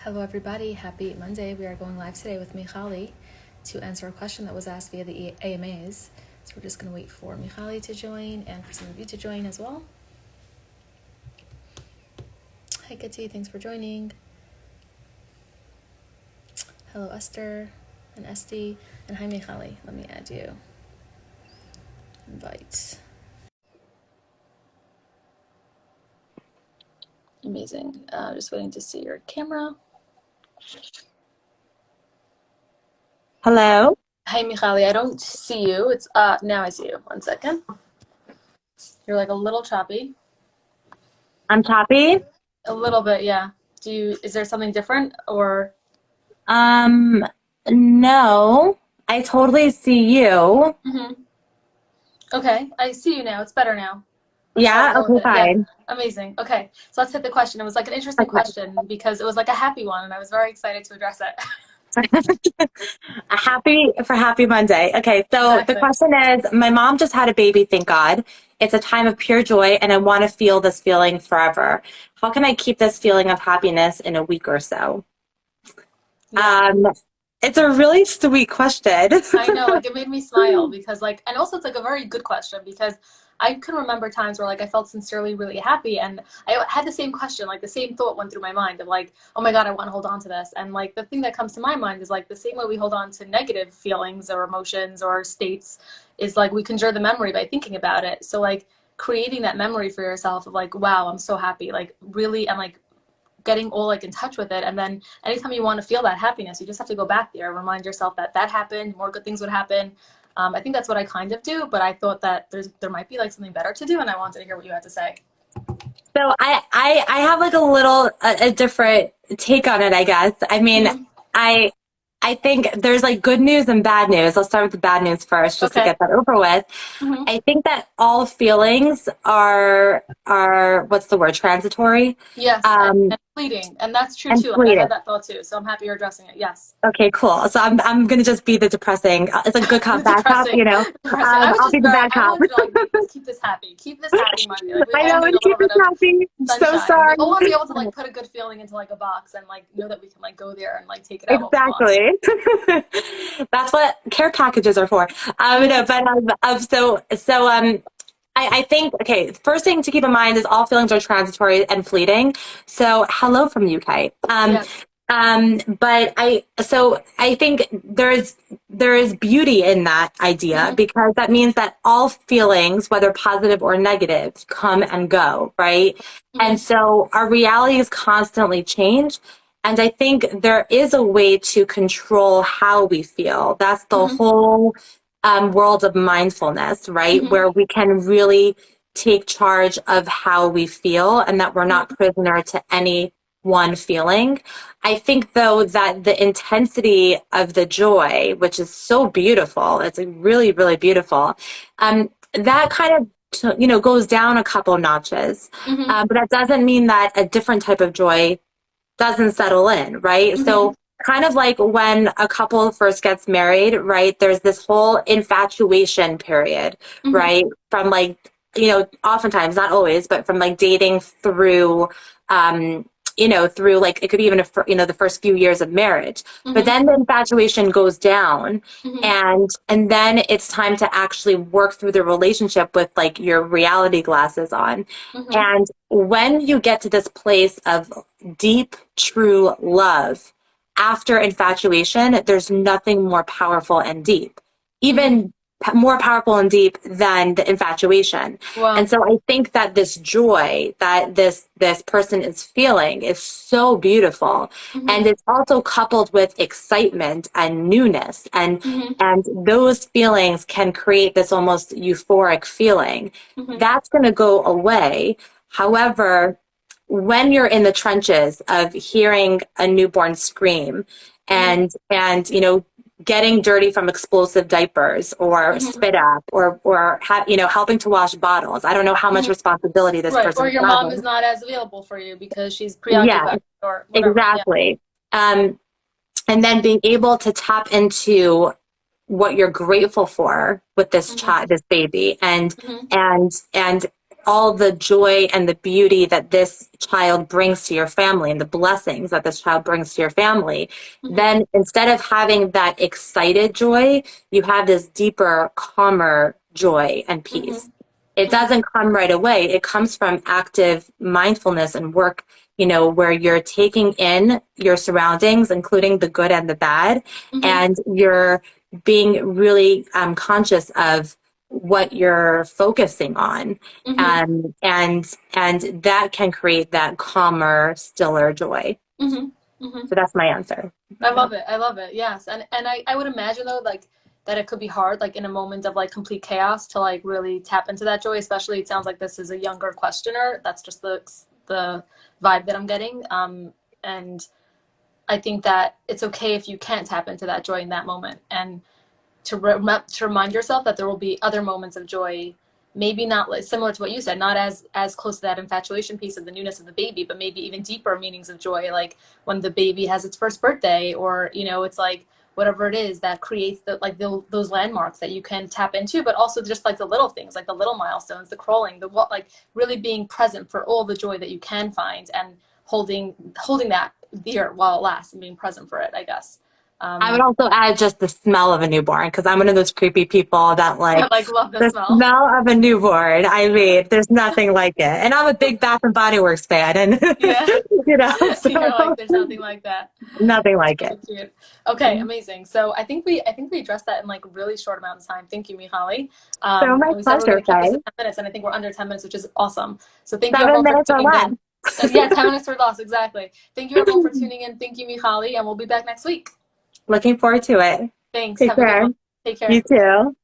Hello, everybody. Happy Monday. We are going live today with Michali to answer a question that was asked via the AMAs. So we're just going to wait for Michali to join and for some of you to join as well. Hi, Kitty. Thanks for joining. Hello, Esther and Esty. And hi, Michali. Let me add you. Invite. Amazing. Just waiting to see your camera. Hello. Hi, Michali. I don't see you. It's now I see you. 1 second. You're like a little choppy. I'm choppy. A little bit, yeah. Is there something different or? Um, no, I totally see you. Okay, I see you now. It's better now. Yeah, Go okay, with it. Yeah, fine. amazing. Okay, so let's hit the question. It was like an interesting Okay. question because it was like a happy one, and I was very excited to address it. Happy Monday. Okay, so the Exactly. question is, my mom just had a baby, thank God. It's a time of pure joy, and I want to feel this feeling forever. How can I keep this feeling of happiness in a week or so? Yeah, Um, it's a really sweet question. I know. Like it made me smile because and also it's like a very good question because I can remember times where like I felt sincerely really happy and I had the same question, like the same thought went through my mind of like, oh my God, I want to hold on to this. And like the thing that comes to my mind is like the same way we hold on to negative feelings or emotions or states is like we conjure the memory by thinking about it. So like creating that memory for yourself of like, wow, I'm so happy, like really, and like getting all like in touch with it. And then anytime you want to feel that happiness, you just have to go back there, remind yourself that that happened, more good things would happen. I think that's what I kind of do, but I thought that there might be like something better to do, and I wanted to hear what you had to say. So I have like a different take on it, I guess. I mean, Mm-hmm. I I think there's like good news and bad news. I'll start with the bad news first, just to Okay. get that over with. Mm-hmm. I think that all feelings are what's the word, transitory, Yes, um, and fleeting, and that's true and too. Like I fleeting. had that thought too, so I'm happy you're addressing it. Yes. Okay, cool. So I'm gonna just be the depressing. It's a good cop, bad cop, Depressing, depressing. I was I'll just be the very. bad I cop. wanted to like keep this happy Monday. Like we I all know, need and a keep little us bit of happy. I'm so sunshine. We sorry. all want to be able to like put a good feeling into like a box and like know that we can like go there and like take it out when we want. Exactly. That's what care packages are for. No, but I think, okay, first thing to keep in mind is all feelings are transitory and fleeting. So hello from UK. Yes. I think there is beauty in that idea Mm-hmm. because that means that all feelings, whether positive or negative, come and go, right? And Mm-hmm. so our realities constantly change. And I think there is a way to control how we feel. That's the Mm-hmm. whole world of mindfulness, right? Mm-hmm. Where we can really take charge of how we feel and that we're not Mm-hmm. prisoner to any one feeling. I think, though, that the intensity of the joy, which is so beautiful, it's like really, really beautiful, that kind of goes down a couple notches. Mm-hmm. But that doesn't mean that a different type of joy doesn't settle in, right? Mm-hmm. So kind of like when a couple first gets married, right? There's this whole infatuation period, Mm-hmm. right? From like, oftentimes, not always, but from like dating through, through like it could be even the first few years of marriage. But Mm-hmm. then the infatuation goes down, Mm-hmm. and then it's time to actually work through the relationship with like your reality glasses on. Mm-hmm. And when you get to this place of deep, true love after infatuation, there's nothing more powerful and deep, Mm-hmm. even more powerful and deep than the infatuation. And Wow. so I think that this joy that this person is feeling is so beautiful, Mm-hmm. and it's also coupled with excitement and newness, Mm-hmm. and those feelings can create this almost euphoric feeling. Mm-hmm. That's going to go away. However, when you're in the trenches of hearing a newborn scream Mm-hmm. and getting dirty from explosive diapers or Mm-hmm. spit up or helping to wash bottles. I don't know how much Mm-hmm. responsibility this Right. Or person is your mom is having. not as available for you because she's Yeah, preoccupied or whatever. Yeah. exactly. Um, and then being able to tap into what you're grateful for with this Mm-hmm. child, this baby, and Mm-hmm. and and all the joy and the beauty that this child brings to your family and the blessings that this child brings to your family, Mm-hmm. then instead of having that excited joy, you have this deeper, calmer joy and peace. Mm-hmm. It Mm-hmm. doesn't come right away. It comes from active mindfulness and work, where you're taking in your surroundings, including the good and the bad, Mm-hmm. and you're being really conscious of what you're focusing on, Mm-hmm. and that can create that calmer, stiller joy. Mm-hmm. Mm-hmm. So that's my answer. I Yeah. love it. I love it. Yes. And I would imagine though, like that it could be hard, like in a moment of like complete chaos to like really tap into that joy, especially it sounds like this is a younger questioner. That's just the vibe that I'm getting. And I think that it's okay if you can't tap into that joy in that moment, and to remind yourself that there will be other moments of joy, maybe not like, similar to what you said, not as close to that infatuation piece of the newness of the baby, but maybe even deeper meanings of joy, like when the baby has its first birthday, or it's like whatever it is that creates those landmarks that you can tap into, but also just like the little things, like the little milestones, the crawling, the what, like really being present for all the joy that you can find, and holding that dear while it lasts, and being present for it, I guess. I would um also add just the smell of a newborn, because I'm one of those creepy people that I like like love the the smell. smell of a newborn. I mean, there's nothing like it. And I'm a big Bath and Body Works fan, and Yeah. so You're like, there's nothing like that. nothing That's like it. really cute. Okay, amazing. So I think we addressed that in like a really short amount of time. Thank you, Michali. So my And we said we are pleasure, going to keep this Faye. at 10 minutes, and I think we're under 10 minutes, which is awesome. So thank you 7 everyone for minutes or tuning less. in. Yeah, 10 minutes for loss, exactly. Thank you everyone for tuning in. Thank you, Michali, and we'll be back next week. Looking forward to it. Thanks. Take Have a good care. one. Take You care. too.